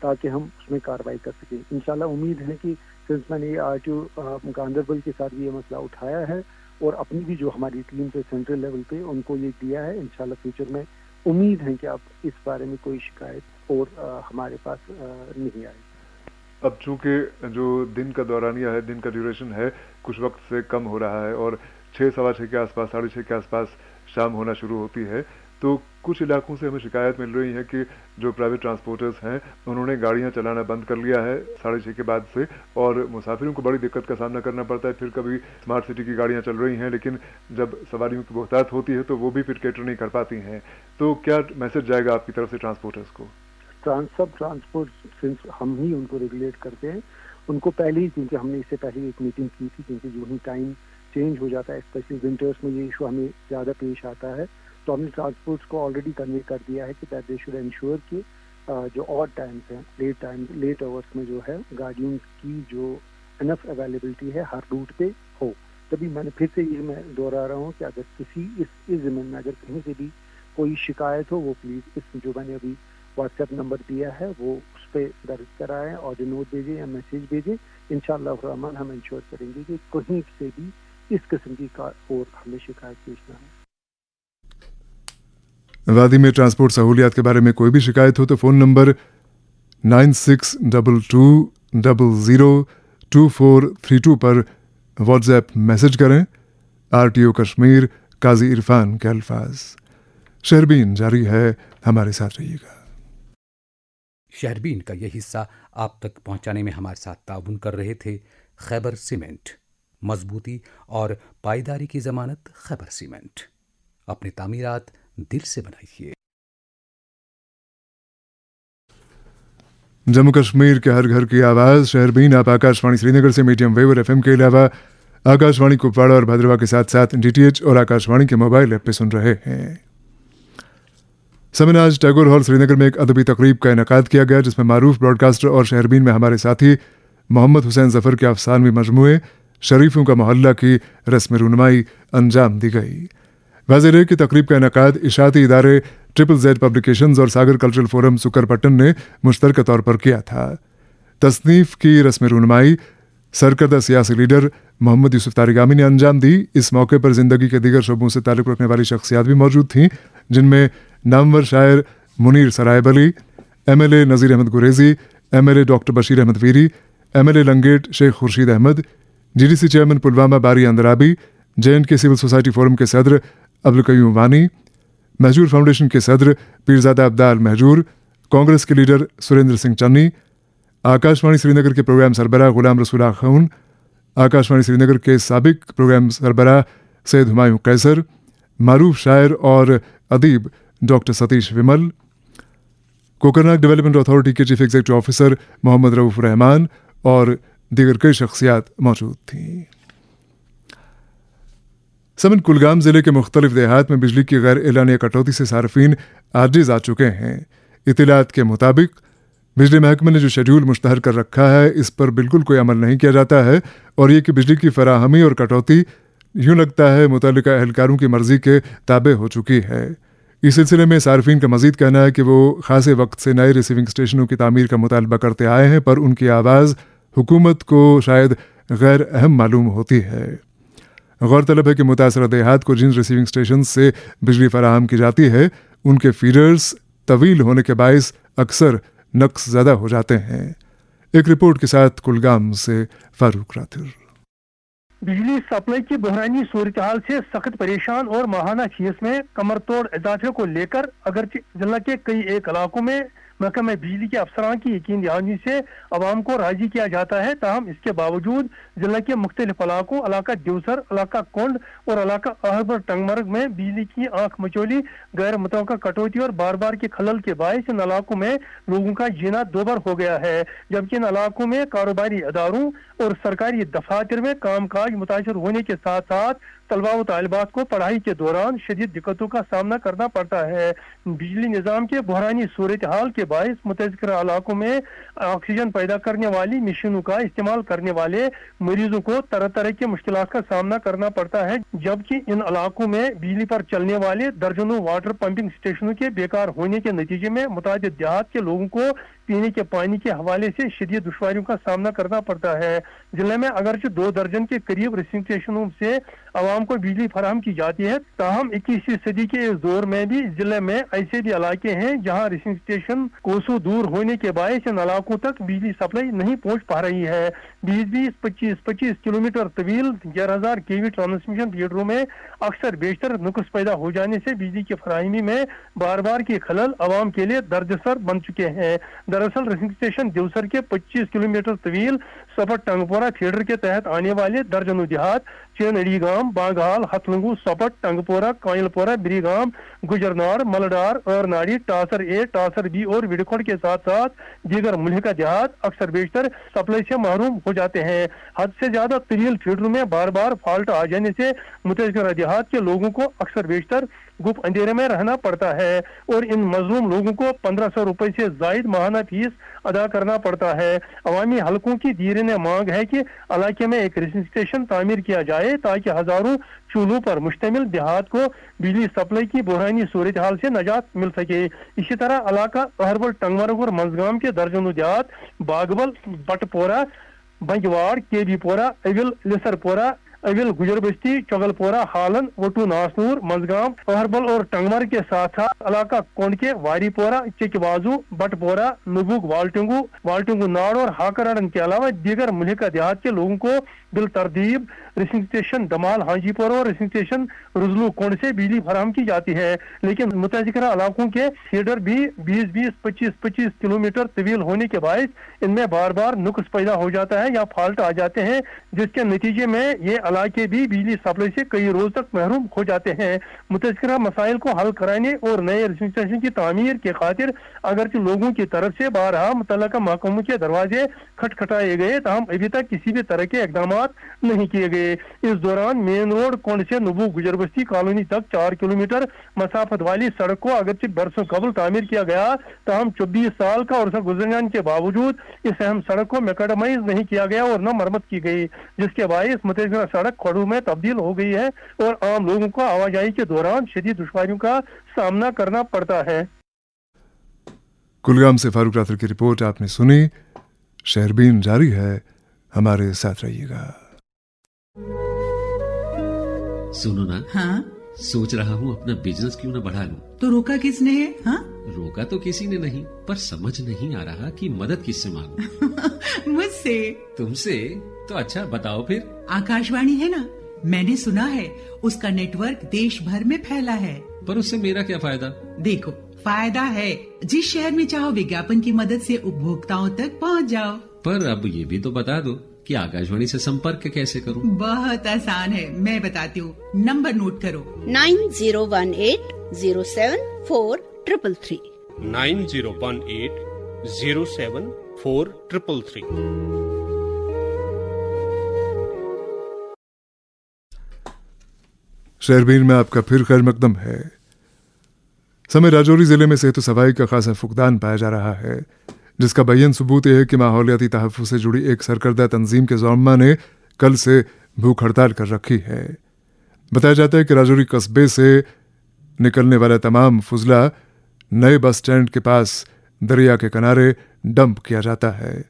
تاکہ ہم اس میں کارروائی کر سکیں. انشاءاللہ امید ہے کہ سنس میں نے یہ RTO گاندربل کے ساتھ بھی یہ مسئلہ اٹھایا ہے اور اپنی بھی جو ہماری ٹیم پہ سینٹرل لیول پہ ان کو یہ دیا ہے, انشاءاللہ فیوچر میں امید ہے کہ اب اس بارے میں کوئی شکایت اور ہمارے پاس نہیں آئے. اب چونکہ جو دن کا دورانیہ ہے, دن کا ڈیوریشن ہے, کچھ وقت سے کم ہو رہا ہے اور 6 سوا 6 کے آس پاس 6:30 کے آس پاس شام ہونا شروع ہوتی ہے, تو کچھ علاقوں سے ہمیں شکایت مل رہی ہے کہ جو پرائیویٹ ٹرانسپورٹرز ہیں انہوں نے گاڑیاں چلانا بند کر لیا ہے 6:30 کے بعد سے, اور مسافروں کو بڑی دقت کا سامنا کرنا پڑتا ہے. پھر کبھی اسمارٹ سٹی کی گاڑیاں چل رہی ہیں لیکن جب سواریوں کی بہتات ہوتی ہے تو وہ بھی پھر کیٹر نہیں کر پاتی ہیں. تو کیا میسج جائے گا آپ کی طرف سے ٹرانسپورٹرز کو؟ سب ٹرانسپورٹ سنس ہم ہی ان کو ریگولیٹ کرتے ہیں, ان کو پہلے ہی, کیونکہ ہم نے اس سے پہلے ایک میٹنگ کی تھی, کیونکہ جو ہی ٹائم چینج ہو جاتا ہے اسپیشلی ونٹرس میں یہ ایشو ہمیں زیادہ پیش آتا ہے, تو ہم نے ٹرانسپورٹس کو آلریڈی کنوے کر دیا ہے کہ دیٹ دے شوڈ انشور کہ جو آڈ ٹائمس ہیں, لیٹ آورس میں جو ہے گاڑیوں کی جو انف اویلیبلٹی ہے ہر روٹ پہ ہو. تبھی میں نے پھر سے یہ میں دوہرا رہا ہوں کہ اگر کسی اس زمین میں اگر کہیں سے بھی کوئی شکایت ہو, وہ پلیز اس جو میں نے ابھی واٹس ایپ نمبر دیا ہے وہ اس پہ درج کرائیں, آڈیو نوٹ بھیجیں یا میسیج بھیجیں. انشاءاللہ الرحمن ہم انشور کریں گے کہ کہیں سے بھی اس قسم کی اور ہمیں شکایت پیش نہ ہو. وادی میں ٹرانسپورٹ سہولیات کے بارے میں کوئی بھی شکایت ہو تو فون نمبر 9622002432 پر واٹس ایپ میسج کریں. RTO کشمیر قاضی عرفان کے الفاظ. شہربین جاری ہے, ہمارے ساتھ رہیے گا. شہربین کا یہ حصہ آپ تک پہنچانے میں ہمارے ساتھ تعاون کر رہے تھے خیبر سیمنٹ. مضبوطی اور پائیداری کی ضمانت خیبر سیمنٹ. اپنی تعمیرات دل سے بنائیے. جموں کشمیر کے ہر گھر کی آواز. شہربین آپ آکاشوانی سری نگر سے میڈیم ویو اور FM کے علاوہ آکاشوانی کپواڑہ اور بھدرواہ کے ساتھ ساتھ DTH اور آکاشوانی کے موبائل ایپ پہ سن رہے ہیں. سمن آج ٹیگور ہال سری نگر میں ایک ادبی تقریب کا انعقاد کیا گیا جس میں معروف براڈ کاسٹر اور شہربین میں ہمارے ساتھی محمد حسین ظفر کے افسانوی مجموعے شریفوں کا محلہ کی رسم رونمائی انجام دی گئی. واضح رہے کہ تقریب کا انعقاد اشاعتی ادارے ZZZ پبلیکیشنز اور ساگر کلچرل فورم سکر پٹن نے مشترکہ طور پر کیا تھا. تصنیف کی رسم رونمائی سرکردہ سیاسی لیڈر محمد یوسف تارگامی نے انجام دی. اس موقع پر زندگی کے دیگر شعبوں سے تعلق رکھنے والی شخصیات بھی موجود تھیں جن میں نامور شاعر منیر سرائب Ali, MLA Nazir Ahmad Gurezi, MLA doctor Bashir Ahmad Veeri, MLA Langate Sheikh Khurshid Ahmad, GDC chairman Pulwama Bari Andrabi, JNK civil society forum کے صدر عبدالقیوم وانی, مہجور فاؤنڈیشن کے صدر پیرزادہ عبدال مہجور, کانگریس کے لیڈر سریندر سنگھ چنی, آکاشوانی سری نگر کے پروگرام سربراہ غلام رسول خون, آکاشوانی سری نگر کے سابق پروگرام سربراہ سید ہمایوں قیصر, معروف شاعر اور ادیب ڈاکٹر ستیش ومل, کوکرناگ ڈیولپمنٹ اتھارٹی کے چیف ایگزیکٹو آفیسر محمد رؤوف رحمان اور دیگر کئی شخصیات موجود تھیں. سمن کلگام ضلع کے مختلف دیہات میں بجلی کی غیر اعلانیہ کٹوتی سے صارفین عاجز آ چکے ہیں. اطلاعات کے مطابق بجلی محکمہ نے جو شیڈول مشتہر کر رکھا ہے اس پر بالکل کوئی عمل نہیں کیا جاتا ہے, اور یہ کہ بجلی کی فراہمی اور کٹوتی یوں لگتا ہے متعلقہ اہلکاروں کی مرضی کے تابع ہو چکی ہے. اس سلسلے میں صارفین کا مزید کہنا ہے کہ وہ خاصے وقت سے نئے ریسیونگ اسٹیشنوں کی تعمیر کا مطالبہ کرتے آئے ہیں, پر ان کی آواز حکومت کو شاید غیر اہم معلوم ہوتی ہے. غورطلب ہے کہ متاثرہ دیہات کو جن ریسیونگ اسٹیشن سے بجلی فراہم کی جاتی ہے ان کے فیڈرز طویل ہونے کے باعث اکثر نقص زدہ ہو جاتے ہیں. ایک رپورٹ کے ساتھ کلگام سے فاروق راتھر. بجلی سپلائی کی بحرانی صورتحال سے سخت پریشان اور ماہانہ فیس میں کمر توڑ اضافے کو لے کر اگرچہ ضلع کے کئی ایک علاقوں میں محکمہ بجلی کے افسران کی یقین دہانی سے عوام کو راضی کیا جاتا ہے, تاہم اس کے باوجود ضلع کے مختلف علاقوں علاقہ دیوسر, علاقہ کونڈ اور علاقہ اہربر ٹنگمرگ میں بجلی کی آنکھ مچولی غیر متوقع کٹوتی اور بار بار کے خلل کے باعث ان علاقوں میں لوگوں کا جینا دوبر ہو گیا ہے, جبکہ ان علاقوں میں کاروباری اداروں اور سرکاری دفاتر میں کام کاج متاثر ہونے کے ساتھ ساتھ طلباء و طالبات کو پڑھائی کے دوران شدید دقتوں کا سامنا کرنا پڑتا ہے. بجلی نظام کے بحرانی صورتحال کے باعث متذکرہ علاقوں میں آکسیجن پیدا کرنے والی مشینوں کا استعمال کرنے والے مریضوں کو طرح طرح کی مشکلات کا سامنا کرنا پڑتا ہے, جبکہ ان علاقوں میں بجلی پر چلنے والے درجنوں واٹر پمپنگ اسٹیشنوں کے بیکار ہونے کے نتیجے میں متعدد دیہات کے لوگوں کو پینے کے پانی کے حوالے سے شدید دشواریوں کا سامنا کرنا پڑتا ہے۔ ضلع میں اگرچہ 2 درجن کے قریب ریسنگ اسٹیشنوں سے عوام کو بجلی فراہم کی جاتی ہے، تاہم 21ویں صدی کے اس دور میں بھی ضلع میں ایسے بھی علاقے ہیں جہاں ریسنگ اسٹیشن کوسوں دور ہونے کے باعث ان علاقوں تک بجلی سپلائی نہیں پہنچ پا رہی ہے۔ 20-25 کلومیٹر طویل 11,000 kV ٹرانسمیشن فیڈروں میں اکثر بیشتر نقص پیدا ہو جانے سے بجلی کی فراہمی میں بار بار کی خلل عوام کے لیے درد سر بن چکے ہیں۔ دراصل ریسنگ اسٹیشن دیوسر کے 25 کلومیٹر طویل سپٹ ٹنگپورہ فیڈر کے تحت آنے والے درجنوں دیہات چینڑی گام، بانگال، ہتلنگو، سپٹ، ٹنگپورہ، کائل پورہ، بری گام، گجرنار، ملڈار، ارناڑی، ٹاسر اے، ٹاسر بی اور وڈکھوڑ کے ساتھ ساتھ دیگر ملحقہ دیہات اکثر بیشتر سپلائی سے محروم ہو جاتے ہیں۔ حد سے زیادہ طویل فیڈروں میں بار بار فالٹ آ جانے سے متاثرہ دیہات کے لوگوں کو اکثر بیشتر گپ اندھیرے میں رہنا پڑتا ہے اور ان مظلوم لوگوں کو 1,500 روپے سے زائد ماہانہ فیس ادا کرنا پڑتا ہے۔ عوامی حلقوں کی دیرینہ مانگ ہے کہ علاقے میں ایک ریسنگ اسٹیشن تعمیر کیا جائے تاکہ ہزاروں چولہوں پر مشتمل دیہات کو بجلی سپلائی کی بحرانی صورتحال سے نجات مل سکے۔ اسی طرح علاقہ اہربل، ٹنگمرگ اور منزگام کے درجنوں دیہات باغبل، بٹ پورہ، بنگواڑ، کے بی پورہ، اویل، لسر پورہ، اویل، گجر بستی، چگل پورہ، ہالن، وٹو ناسنور، منزگام، اہربل اور ٹنگمرگ کے ساتھ ساتھ علاقہ کونڈکے، واری پورہ، چک بازو، بٹ پورہ، نبوگ، والٹنگو ناڑ اور ہاکرڈن کے علاوہ دیگر ملحقہ دیہات کے لوگوں کو بالترتیب ریسنگ اسٹیشن دمال، ہانجی پورہ اور ریسنگ اسٹیشن رزلو کونڈ سے بجلی فراہم کی جاتی ہے، لیکن متذکرہ علاقوں کے فیڈر بھی 20-25 کلومیٹر طویل ہونے کے باعث ان میں بار بار نقص پیدا ہو جاتا ہے یا فالٹ آ جاتے ہیں، جس کے نتیجے میں یہ علاقے بھی بجلی سپلائی سے کئی روز تک محروم ہو جاتے ہیں۔ متذکرہ مسائل کو حل کرانے اور نئے ریسنگ اسٹیشن کی تعمیر کے خاطر اگرچہ لوگوں کی طرف سے بارہا متعلقہ محکموں کے دروازے کھٹکھٹائے گئے، تاہم ابھی تک کسی بھی طرح کے اقدامات نہیں کیے گئے۔ اس دوران مین روڈ کونڈ سے نبو گجر بستی کالونی تک 4 کلومیٹر مسافت والی سڑک کو اگرچہ برسوں قبل تعمیر کیا گیا، تاہم 24 سال کا عرصہ گزر جانے کے باوجود اس اہم سڑک کو میکڈمائز نہیں کیا گیا اور نہ مرمت کی گئی، جس کے باعث متذکرہ سڑک کھڑوں میں تبدیل ہو گئی ہے اور عام لوگوں کو آواجائی کے دوران شدید دشواریوں کا سامنا کرنا پڑتا ہے۔ کلگام سے فاروق راتر کی رپورٹ آپ نے سنی۔ شہربین جاری ہے، ہمارے ساتھ رہیے گا۔ سنو نا، ہاں سوچ رہا ہوں اپنا بزنس کیوں نہ بڑھا لوں۔ تو روکا کس نے ہے؟ ہاں روکا تو کسی نے نہیں، پر سمجھ نہیں آ رہا کہ مدد کس سے مانگوں۔ مجھ سے؟ تم سے؟ تو اچھا بتاؤ پھر۔ آکاشوانی ہے نا، میں نے سنا ہے اس کا نیٹ ورک دیش بھر میں پھیلا ہے۔ پر اس سے میرا کیا فائدہ؟ دیکھو، فائدہ ہے، جس شہر میں چاہو وگیاپن کی مدد سے اپبھوکتاؤں تک پہنچ جاؤ۔ پر اب یہ بھی تو بتا دو کہ آکاشوانی سے سمپرک کیسے کروں؟ بہت آسان ہے، میں بتاتی ہوں، نمبر نوٹ کرو۔ 9018074333 9018074333۔ شہربین میں آپ کا پھر خیر مقدم ہے۔ سمے راجوری ضلع میں صحت و صفائی کا خاصا فقدان پایا جا رہا ہے، جس کا بیان ثبوت یہ ہے کہ ماحولیاتی تحفظ سے جڑی ایک سرکردہ تنظیم کے زعما نے کل سے بھوک ہڑتال کر رکھی ہے۔ بتایا جاتا ہے کہ راجوری قصبے سے نکلنے والا تمام فضلہ نئے بس سٹینڈ کے پاس دریا کے کنارے ڈمپ کیا جاتا ہے،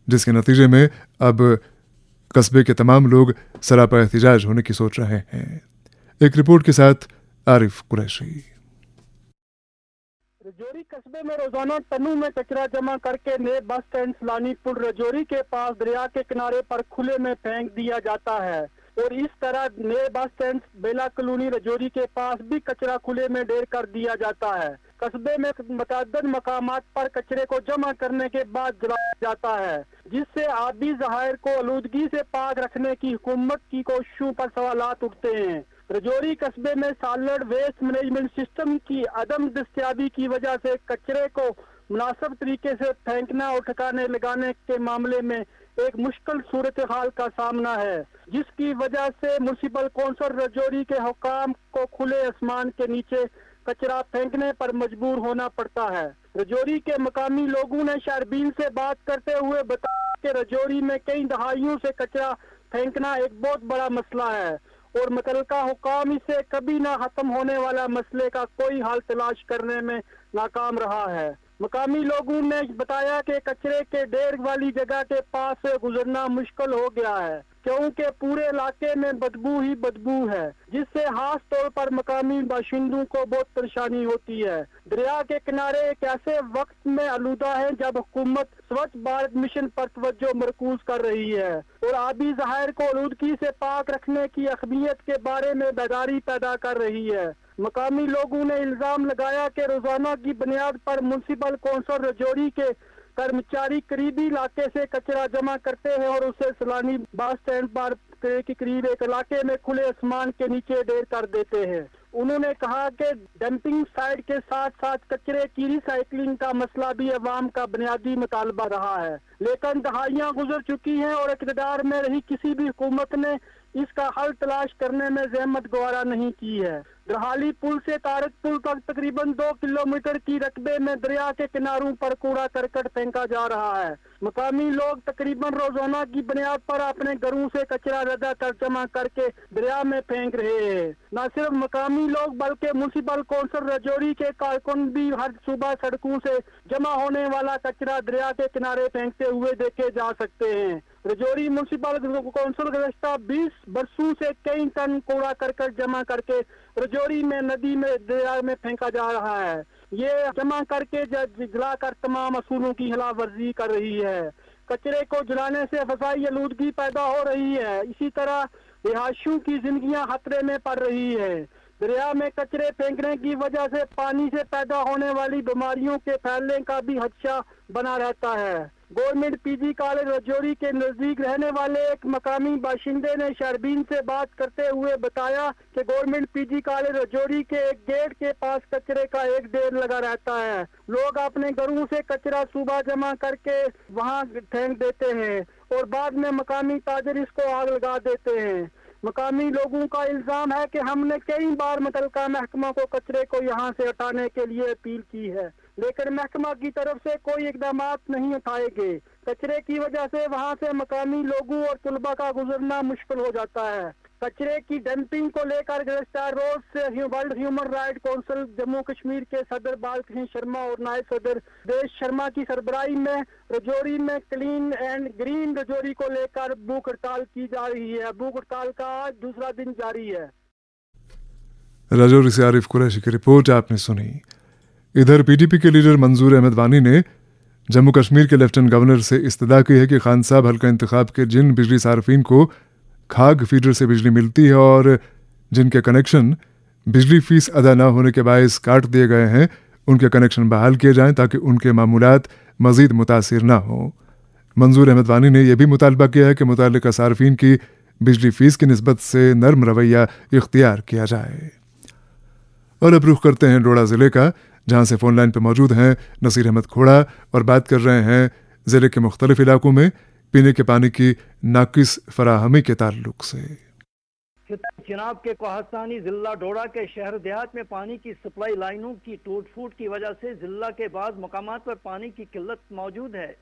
جس کے نتیجے میں اب قصبے کے تمام لوگ سراپا احتجاج ہونے کی سوچ رہے ہیں۔ ایک رپورٹ کے ساتھ عارف قریشی۔ رجوری قصبے میں روزانہ ٹنوں میں کچرا جمع کر کے نئے بس سٹینڈ سلانی پل رجوری کے پاس دریا کے کنارے پر کھلے میں پھینک دیا جاتا ہے، اور اس طرح نئے بس سٹینڈ بیلا کلونی رجوری کے پاس بھی کچرا کھلے میں ڈھیر کر دیا جاتا ہے۔ قصبے میں متعدد مقامات پر کچرے کو جمع کرنے کے بعد جلایا جاتا ہے، جس سے آبی ذخائر کو آلودگی سے پاک رکھنے کی حکومت کی کوششوں پر سوالات اٹھتے ہیں۔ رجوری قصبے میں سالڈ ویسٹ مینجمنٹ سسٹم کی عدم دستیابی کی وجہ سے کچرے کو مناسب طریقے سے پھینکنا اور ٹھکانے لگانے کے معاملے میں ایک مشکل صورتحال کا سامنا ہے، جس کی وجہ سے میونسپل کونسل رجوری کے حکام کو کھلے آسمان کے نیچے کچرا پھینکنے پر مجبور ہونا پڑتا ہے۔ رجوری کے مقامی لوگوں نے شہربین سے بات کرتے ہوئے بتایا کہ رجوری میں کئی دہائیوں سے کچرا پھینکنا ایک بہت بڑا مسئلہ ہے، اور متعلقہ حکام اس سے کبھی نہ ختم ہونے والا مسئلے کا کوئی حل تلاش کرنے میں ناکام رہا ہے۔ مقامی لوگوں نے بتایا کہ کچرے کے ڈھیر والی جگہ کے پاس سے گزرنا مشکل ہو گیا ہے کیونکہ پورے علاقے میں بدبو ہی بدبو ہے، جس سے خاص طور پر مقامی باشندوں کو بہت پریشانی ہوتی ہے۔ دریا کے کنارے ایک ایسے وقت میں آلودہ ہے جب حکومت سوچھ بھارت مشن پر توجہ مرکوز کر رہی ہے اور آبی ذخائر کو آلودگی سے پاک رکھنے کی اہمیت کے بارے میں بیداری پیدا کر رہی ہے۔ مقامی لوگوں نے الزام لگایا کہ روزانہ کی بنیاد پر میونسپل کونسل رجوری کے کرمچاری قریبی علاقے سے کچرا جمع کرتے ہیں اور اسے سیلانی بس اسٹینڈ پر کے قریب ایک علاقے میں کھلے آسمان کے نیچے ڈھیر کر دیتے ہیں۔ انہوں نے کہا کہ ڈمپنگ سائٹ کے ساتھ ساتھ کچرے کی ری سائیکلنگ کا مسئلہ بھی عوام کا بنیادی مطالبہ رہا ہے، لیکن دہائیاں گزر چکی ہیں اور اقتدار میں رہی کسی بھی حکومت نے اس کا حل تلاش کرنے میں زحمت گوارا نہیں کی ہے۔ درحالی پل سے طارق پل تک تقریباً 2 کلومیٹر کی رقبے میں دریا کے کناروں پر کوڑا کرکٹ پھینکا جا رہا ہے۔ مقامی لوگ تقریباً روزانہ کی بنیاد پر اپنے گھروں سے کچرا ردا کر جمع کر کے دریا میں پھینک رہے ہیں۔ نہ صرف مقامی لوگ بلکہ میونسپل کونسل رجوری کے کارکن بھی ہر صبح سڑکوں سے جمع ہونے والا کچرا دریا کے کنارے پھینکتے ہوئے دیکھے جا سکتے ہیں۔ رجوری میونسپل کونسل گزشتہ 20 برسوں سے کئی ٹن کوڑا کرکٹ جمع کر کے رجوری میں ندی میں دریا میں پھینکا جا رہا ہے۔ یہ جمع کر کے جلا کر تمام اصولوں کی خلاف ورزی کر رہی ہے۔ کچرے کو جلانے سے فضائی آلودگی پیدا ہو رہی ہے، اسی طرح رہائشیوں کی زندگیاں خطرے میں پڑ رہی ہے۔ دریا میں کچرے پھینکنے کی وجہ سے پانی سے پیدا ہونے والی بیماریوں کے پھیلنے کا بھی خدشہ بنا رہتا ہے۔ گورنمنٹ پی جی کالج رجوری کے نزدیک رہنے والے ایک مقامی باشندے نے شہربین سے بات کرتے ہوئے بتایا کہ گورنمنٹ پی جی کالج رجوری کے ایک گیٹ کے پاس کچرے کا ایک ڈھیر لگا رہتا ہے۔ لوگ اپنے گھروں سے کچرا صبح جمع کر کے وہاں پھینک دیتے ہیں اور بعد میں مقامی تاجر اس کو آگ لگا دیتے ہیں۔ مقامی لوگوں کا الزام ہے کہ ہم نے کئی بار متعلقہ محکمہ کو کچرے کو یہاں سے ہٹانے کے لیے اپیل کی ہے، لیکن محکمہ کی طرف سے کوئی اقدامات نہیں اٹھائے گئے۔ کچرے کی وجہ سے وہاں سے مقامی لوگوں اور طلباء کا گزرنا مشکل ہو جاتا ہے۔ کچرے کی ڈمپنگ کو لے کر گزشتہ روز سے world human right council Jammu Kashmir کے صدر بال کرشن شرما اور نائب صدر دیش شرما کی سربراہی میں رجوری میں کلین اینڈ گرین رجوری کو لے کر بھوک ہڑتال کی جا رہی ہے۔ بھوک ہڑتال کا آج دوسرا دن جاری ہے۔ راجوری سے عارف قریشی کی رپورٹ آپ نے سنی۔ ادھر پی ڈی پی کے لیڈر منظور احمد وانی نے جموں کشمیر کے لیفٹنٹ گورنر سے استدعا کی ہے کہ خان صاحب حلقہ انتخاب کے جن بجلی صارفین کو کھاگ فیڈر سے بجلی ملتی ہے اور جن کے کنیکشن بجلی فیس ادا نہ ہونے کے باعث کاٹ دیے گئے ہیں ان کے کنیکشن بحال کیے جائیں تاکہ ان کے معمولات مزید متاثر نہ ہوں۔ منظور احمد وانی نے یہ بھی مطالبہ کیا ہے کہ متعلقہ صارفین کی بجلی فیس کی نسبت سے نرم رویہ اختیار کیا جائے۔ اور اب رخ کرتے ہیں ڈوڈا ضلع کا، جہاں سے فون لائن پہ موجود ہیں نصیر احمد کھوڑا اور بات کر رہے ہیں ضلع کے مختلف علاقوں میں پینے کے پانی کی ناقص فراہمی کے تعلق سے۔ جناب کے کوہستانی ضلع ڈوڈا کے شہر دیہات میں پانی کی سپلائی لائنوں کی ٹوٹ پھوٹ کی وجہ سے ضلع کے بعض مقامات پر پانی کی قلت موجود ہے۔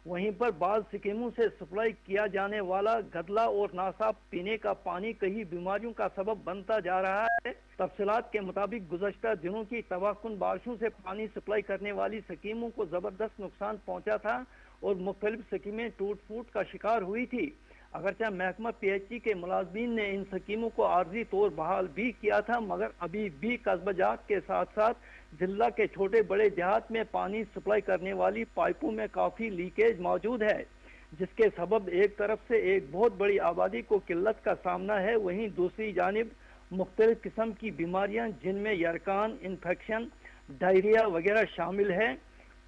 وہیں پر بعض سکیموں سے سپلائی کیا جانے والا گدلا اور ناصاف پینے کا پانی کئی بیماریوں کا سبب بنتا جا رہا ہے۔ تفصیلات کے مطابق گزشتہ دنوں کی تباہ کن بارشوں سے پانی سپلائی کرنے والی سکیموں کو زبردست نقصان پہنچا تھا اور مختلف سکیمیں ٹوٹ پھوٹ کا شکار ہوئی تھی۔ اگرچہ محکمہ پی ایچ ای کے ملازمین نے ان سکیموں کو عارضی طور بحال بھی کیا تھا، مگر ابھی بھی قصبہ جات کے ساتھ ساتھ ضلع کے چھوٹے بڑے دیہات میں پانی سپلائی کرنے والی پائپوں میں کافی لیکیج موجود ہے، جس کے سبب ایک طرف سے ایک بہت بڑی آبادی کو قلت کا سامنا ہے، وہیں دوسری جانب مختلف قسم کی بیماریاں جن میں یرکان انفیکشن، ڈائریا وغیرہ شامل ہے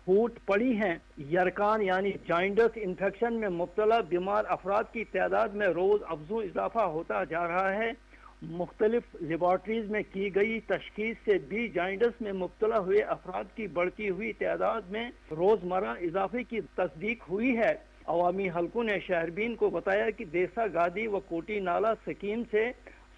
پھوٹ پڑی ہیں۔ یرکان یعنی جائنڈس انفیکشن میں مبتلا بیمار افراد کی تعداد میں روز افزوں اضافہ ہوتا جا رہا ہے۔ مختلف لیبارٹریز میں کی گئی تشخیص سے بھی جائنڈس میں مبتلا ہوئے افراد کی بڑھتی ہوئی تعداد میں روزمرہ اضافے کی تصدیق ہوئی ہے۔ عوامی حلقوں نے شہربین کو بتایا کہ دیسا گادی و کوٹی نالا سکیم سے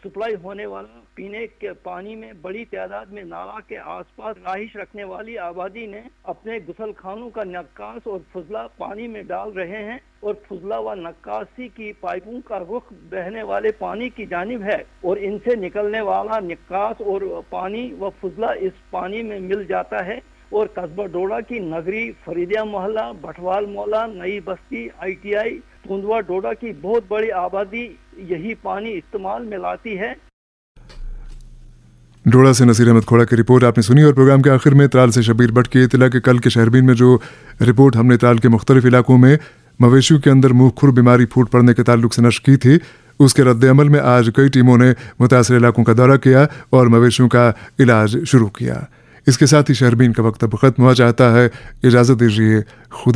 سپلائی ہونے والا پینے کے پانی میں بڑی تعداد میں نالا کے آس پاس رہائش رکھنے والی آبادی نے اپنے غسل خانوں کا نکاس اور فضلہ پانی میں ڈال رہے ہیں اور فضلہ و نکاسی کی پائپوں کا رخ بہنے والے پانی کی جانب ہے اور ان سے نکلنے والا نکاس اور پانی و فضلہ اس پانی میں مل جاتا ہے۔ اور قصبہ ڈوڈا کی نگری، فریدیہ محلہ، بٹوال مولا، نئی بستی، ITI، تندوا ڈوڈا کی بہت بڑی آبادی یہی پانی استعمال میں لاتی ہے۔ ڈوڈا سے نصیر احمد کھوڑا کی رپورٹ آپ نے سنی، اور پروگرام کے آخر میں ترال سے شبیر بٹ کی اطلاع کہ کل کے شہربین میں جو رپورٹ ہم نے ترال کے مختلف علاقوں میں مویشیوں کے اندر منہ کھر بیماری پھوٹ پڑنے کے تعلق سے نشر کی تھی، اس کے رد عمل میں آج کئی ٹیموں نے متاثرہ علاقوں کا دورہ کیا اور مویشیوں کا علاج شروع کیا۔ اس کے ساتھ ہی شہربین کا وقت اب ختم ہوا چاہتا ہے، اجازت دیجیے، خدا